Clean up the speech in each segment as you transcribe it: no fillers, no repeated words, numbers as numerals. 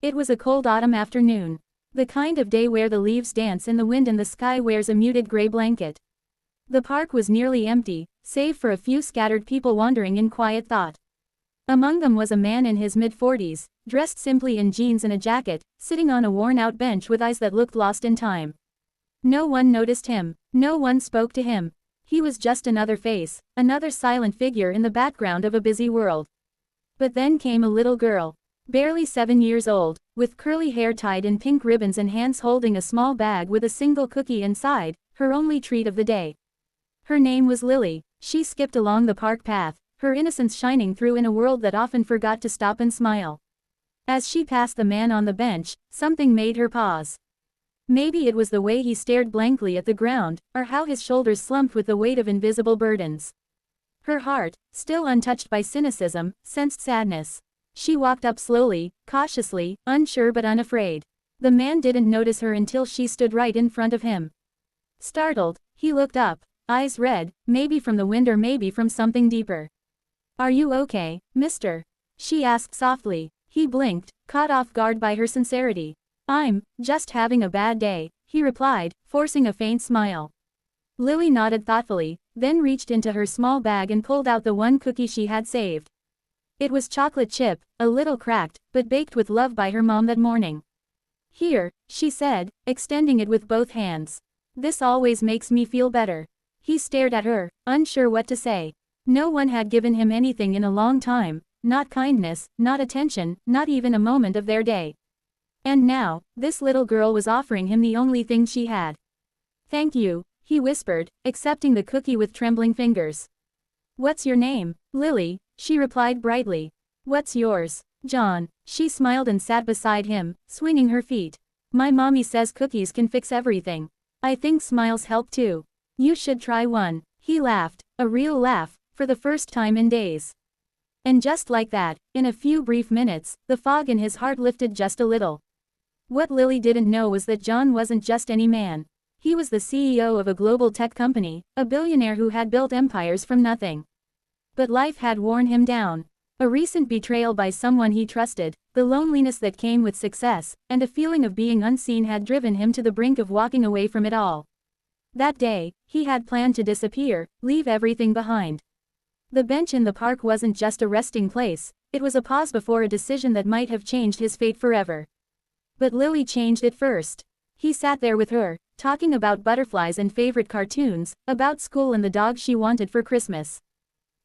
It was a cold autumn afternoon. The kind of day where the leaves dance in the wind and the sky wears a muted gray blanket. The park was nearly empty, save for a few scattered people wandering in quiet thought. Among them was a man in his mid-40s, dressed simply in jeans and a jacket, sitting on a worn-out bench with eyes that looked lost in time. No one noticed him. No one spoke to him. He was just another face, another silent figure in the background of a busy world. But then came a little girl, barely 7 years old, with curly hair tied in pink ribbons and hands holding a small bag with a single cookie inside, her only treat of the day. Her name was Lily. She skipped along the park path, her innocence shining through in a world that often forgot to stop and smile. As she passed the man on the bench, something made her pause. Maybe it was the way he stared blankly at the ground, or how his shoulders slumped with the weight of invisible burdens. Her heart, still untouched by cynicism, sensed sadness. She walked up slowly, cautiously, unsure but unafraid. The man didn't notice her until she stood right in front of him. Startled, he looked up, eyes red, maybe from the wind or maybe from something deeper. "Are you okay, mister?" she asked softly. He blinked, caught off guard by her sincerity. "I'm just having a bad day," he replied, forcing a faint smile. Lily nodded thoughtfully, then reached into her small bag and pulled out the one cookie she had saved. It was chocolate chip, a little cracked, but baked with love by her mom that morning. "Here," she said, extending it with both hands. "This always makes me feel better." He stared at her, unsure what to say. No one had given him anything in a long time, not kindness, not attention, not even a moment of their day. And now, this little girl was offering him the only thing she had. "Thank you," he whispered, accepting the cookie with trembling fingers. "What's your name?" "Lily," she replied brightly. "What's yours?" "John." She smiled and sat beside him, swinging her feet. "My mommy says cookies can fix everything. I think smiles help too. You should try one." He laughed, a real laugh, for the first time in days. And just like that, in a few brief minutes, the fog in his heart lifted just a little. What Lily didn't know was that John wasn't just any man. He was the CEO of a global tech company, a billionaire who had built empires from nothing. But life had worn him down. A recent betrayal by someone he trusted, the loneliness that came with success, and a feeling of being unseen had driven him to the brink of walking away from it all. That day, he had planned to disappear, leave everything behind. The bench in the park wasn't just a resting place, it was a pause before a decision that might have changed his fate forever. But Lily changed it first. He sat there with her, talking about butterflies and favorite cartoons, about school and the dog she wanted for Christmas.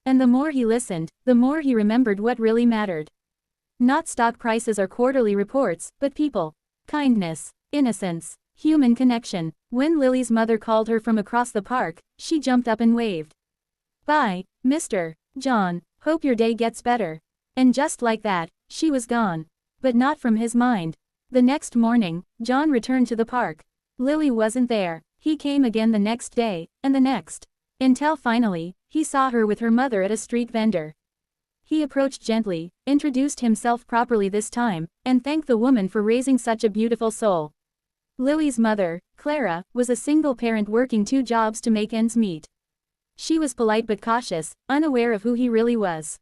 And the more he listened, the more he remembered what really mattered. Not stock prices or quarterly reports, but people. Kindness, innocence, human connection. When Lily's mother called her from across the park, she jumped up and waved. "Bye, Mr. John, hope your day gets better." And just like that, she was gone. But not from his mind. The next morning, John returned to the park. Lily wasn't there. He came again the next day, and the next. Until finally, he saw her with her mother at a street vendor. He approached gently, introduced himself properly this time, and thanked the woman for raising such a beautiful soul. Lily's mother, Clara, was a single parent working 2 jobs to make ends meet. She was polite but cautious, unaware of who he really was.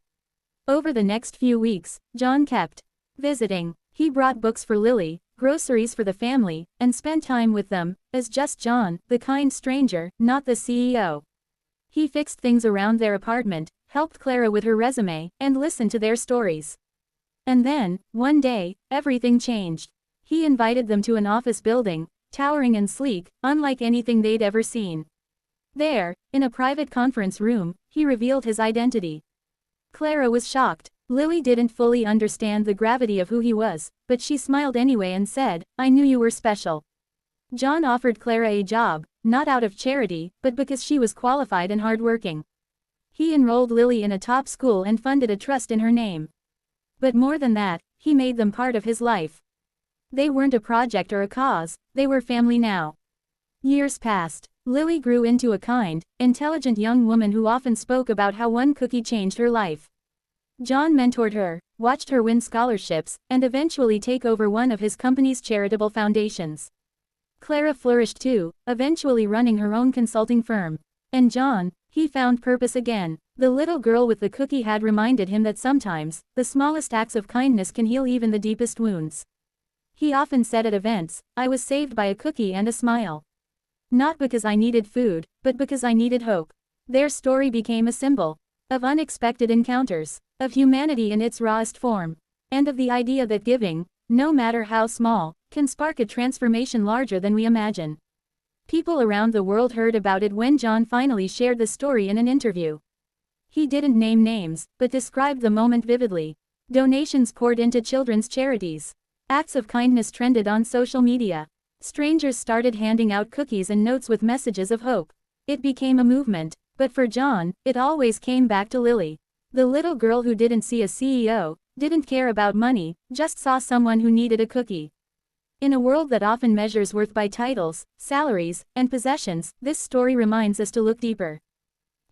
Over the next few weeks, John kept visiting. He brought books for Lily, groceries for the family, and spent time with them, as just John, the kind stranger, not the CEO. He fixed things around their apartment, helped Clara with her resume, and listened to their stories. And then, one day, everything changed. He invited them to an office building, towering and sleek, unlike anything they'd ever seen. There, in a private conference room, he revealed his identity. Clara was shocked. Lily didn't fully understand the gravity of who he was, but she smiled anyway and said, "I knew you were special." John offered Clara a job, not out of charity, but because she was qualified and hardworking. He enrolled Lily in a top school and funded a trust in her name. But more than that, he made them part of his life. They weren't a project or a cause, they were family now. Years passed. Lily grew into a kind, intelligent young woman who often spoke about how one cookie changed her life. John mentored her, watched her win scholarships, and eventually take over one of his company's charitable foundations. Clara flourished too, eventually running her own consulting firm. And John, he found purpose again. The little girl with the cookie had reminded him that sometimes, the smallest acts of kindness can heal even the deepest wounds. He often said at events, "I was saved by a cookie and a smile. Not because I needed food, but because I needed hope." Their story became a symbol of unexpected encounters, of humanity in its rawest form, and of the idea that giving, no matter how small, can spark a transformation larger than we imagine. People around the world heard about it when John finally shared the story in an interview. He didn't name names, but described the moment vividly. Donations poured into children's charities. Acts of kindness trended on social media. Strangers started handing out cookies and notes with messages of hope. It became a movement, but for John, it always came back to Lily. The little girl who didn't see a CEO, didn't care about money, just saw someone who needed a cookie. In a world that often measures worth by titles, salaries, and possessions, this story reminds us to look deeper.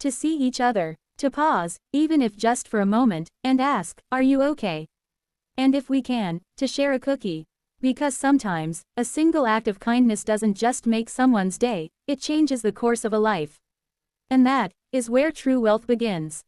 To see each other, to pause, even if just for a moment, and ask, "Are you okay?" And if we can, to share a cookie. Because sometimes, a single act of kindness doesn't just make someone's day, it changes the course of a life. And that is where true wealth begins.